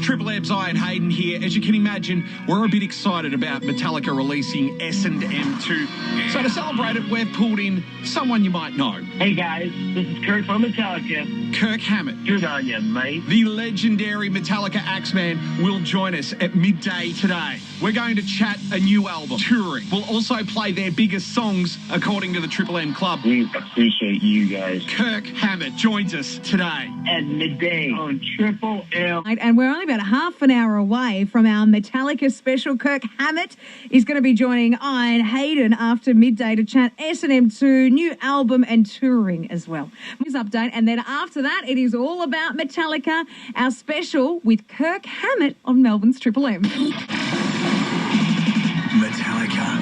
Triple M's Ian Hayden here. As you can imagine, we're a bit excited about Metallica releasing S&M2. So to celebrate it, we've pulled in someone you might know. Hey guys, this is Kirk from Metallica. Kirk Hammett. Good on you, mate. The legendary Metallica Axeman will join us at midday today. We're going to chat a new album, touring. We'll also play their biggest songs, according to the Triple M Club. We appreciate you guys. Kirk Hammett joins us today. At midday on Triple M. And we're only about half an hour away from our Metallica special. Kirk Hammett is going to be joining Ian Hayden after midday to chat S&M2, new album and touring as well. News update, and then after that, it is all about Metallica, our special with Kirk Hammett on Melbourne's Triple M. Metallica.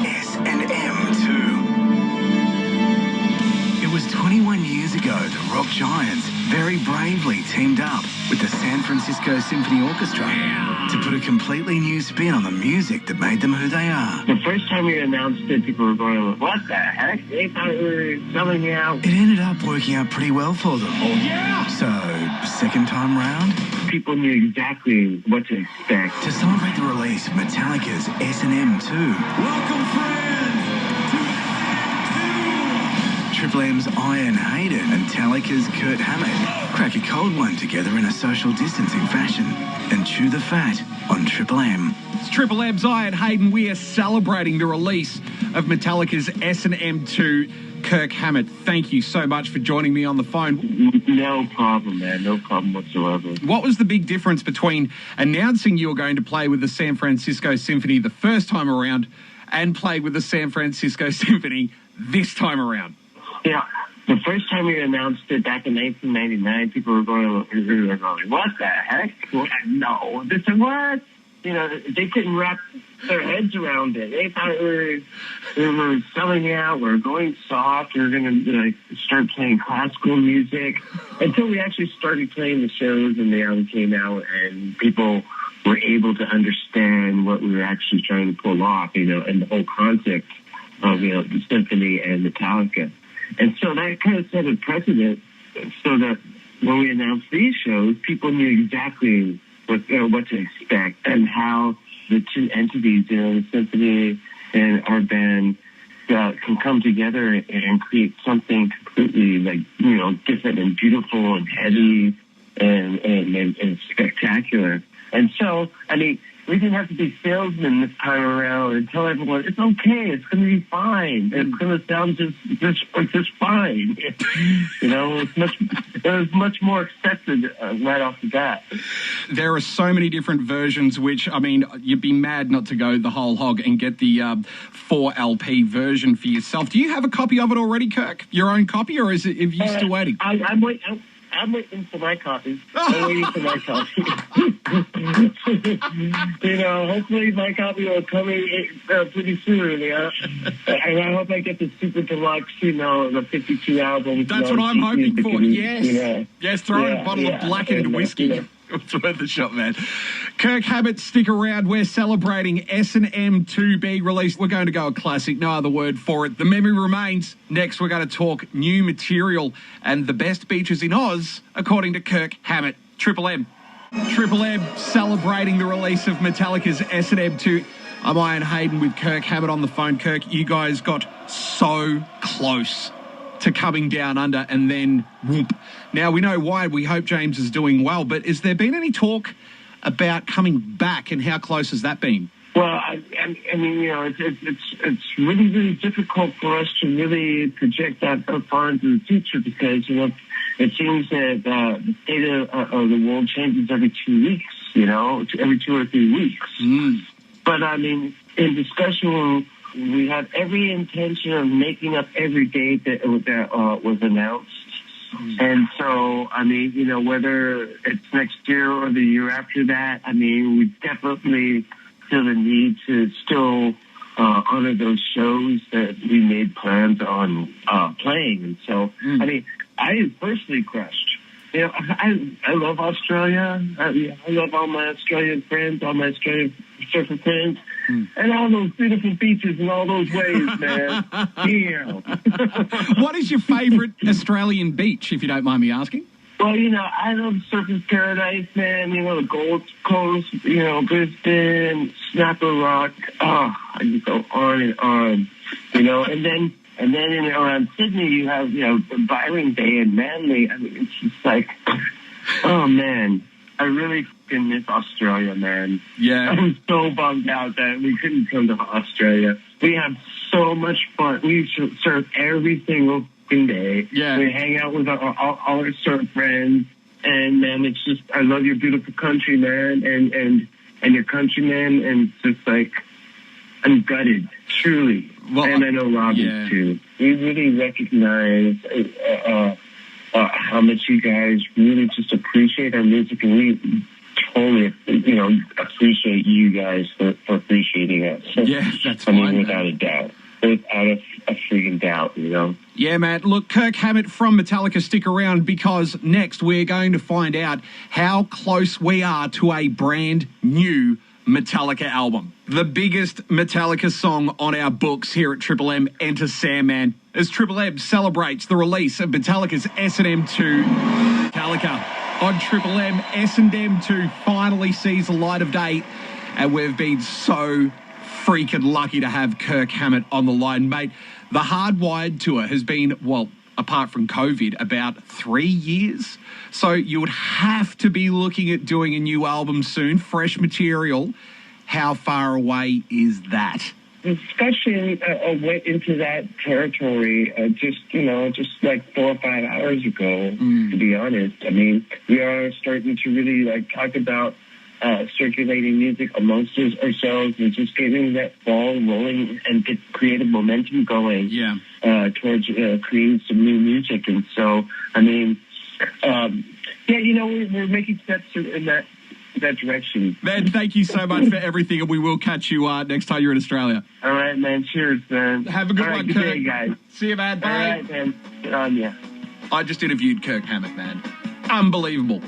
S&M2. It was 21 years ago the rock giants very bravely teamed up with the San Francisco Symphony Orchestra to put a completely new spin on the music that made them who they are. The first time we announced it, people were going, what the heck? They thought we were selling you out. It ended up working out pretty well for them. Oh, yeah! So, second time round? People knew exactly what to expect. To celebrate the release of Metallica's S&M2. Welcome, friends, to S&M2! Triple M's Ian Hayden and Metallica's Kirk Hammett crack a cold one together in a social distancing fashion and chew the fat on Triple M. It's Triple M's Ian Hayden. We are celebrating the release of Metallica's S&M2. Kirk Hammett, thank you so much for joining me on the phone. No problem, man. No problem whatsoever. What was the big difference between announcing you were going to play with the San Francisco Symphony the first time around and play with the San Francisco Symphony this time around? Yeah, the first time we announced it back in 1999, people were going, what the heck? No. They said, what? You know, they couldn't wrap their heads around it. They thought we were selling out, we were going soft, we were going to start playing classical music, until we actually started playing the shows and the album came out and people were able to understand what we were actually trying to pull off, you know, and the whole concept of, you know, the symphony and Metallica. And so that kind of set a precedent so that when we announced these shows, people knew exactly what to expect and how the two entities, you know, the symphony and our band, can come together and create something completely, like, you know, different and beautiful and heavy and spectacular. And so, I mean, we didn't have to be salesmen this time around and tell everyone, it's okay, it's going to be fine. It's going to sound just fine. You know, it was much more accepted right off the bat. There are so many different versions, which, I mean, you'd be mad not to go the whole hog and get the 4LP version for yourself. Do you have a copy of it already, Kirk? Your own copy, or is it, are you still waiting? I'm waiting for my copy. I'm waiting for my copy. You know, hopefully my copy will come in pretty soon. You know? And I hope I get the super deluxe, you know, the 52 album. That's what I'm hoping for. Yes. Yeah. Yes, throw in a bottle of blackened whiskey. Yeah. It's worth a shot, man. Kirk Hammett, stick around. We're celebrating S&M2 being released. We're going to go a classic, no other word for it. The memory remains. Next, we're going to talk new material and the best beaches in Oz, according to Kirk Hammett. Triple M. Triple M celebrating the release of Metallica's S&M2. I'm Ian Hayden with Kirk Hammett on the phone. Kirk, you guys got so close to coming down under and then whoop. Now, we know why. We hope James is doing well, but has there been any talk about coming back, and how close has that been? Well, I mean, you know, it's really, really difficult for us to really project that far into the future because, you know, it seems that the state of the world changes every 2 weeks, you know, every 2 or 3 weeks. But, I mean, in discussion, we have every intention of making up every date that was announced. And so, I mean, you know, whether it's next year or the year after that, I mean, we definitely feel the need to still honor those shows that we made plans on playing. And so, I mean, I am personally crushed. You know, I love Australia. I love all my Australian friends, all my Australian surfer friends, and all those beautiful beaches and all those waves, man. Damn. What is your favourite Australian beach, if you don't mind me asking? Well, I love Surfers Paradise, man. The Gold Coast, Brisbane, Snapper Rock. Oh, I can go on and on, And then around Sydney, you have, Byron Bay and Manly. I mean, it's just like, oh, man. I really fucking miss Australia, man. Yeah. I'm so bummed out that we couldn't come to Australia. We have so much fun. We surf every single fucking day. Yeah. We hang out with all our surf friends. And, man, it's just, I love your beautiful country, man, and your countrymen. And it's just like, I'm gutted, truly. Well, and I know Robin, too. We really recognize how much you guys really just appreciate our music, and we totally, appreciate you guys for appreciating us. Yeah, that's fine. Without a doubt. Without a freaking doubt, Yeah, man. Look, Kirk Hammett from Metallica, stick around because next we're going to find out how close we are to a brand new Metallica album. The biggest Metallica song on our books here at Triple M, Enter Sandman, as Triple M celebrates the release of Metallica's S&M 2. Metallica on Triple M, S&M 2 finally sees the light of day, and we've been so freaking lucky to have Kirk Hammett on the line, mate. The Hardwired tour has been, well, apart from COVID, about 3 years. So you would have to be looking at doing a new album soon, fresh material. How far away is that? Discussion went into that territory just like 4 or 5 hours ago, to be honest. I mean, we are starting to really talk about circulating music amongst ourselves and just getting that ball rolling and get creative momentum going towards creating some new music. And so, I mean, we're making steps in that direction. Man, thank you so much for everything, and we will catch you next time you're in Australia. All right, man. Cheers, man. Have a good one, good Kirk. day, guys. See you, man. Bye. All right, man. Good on ya. I just interviewed Kirk Hammett, man. Unbelievable.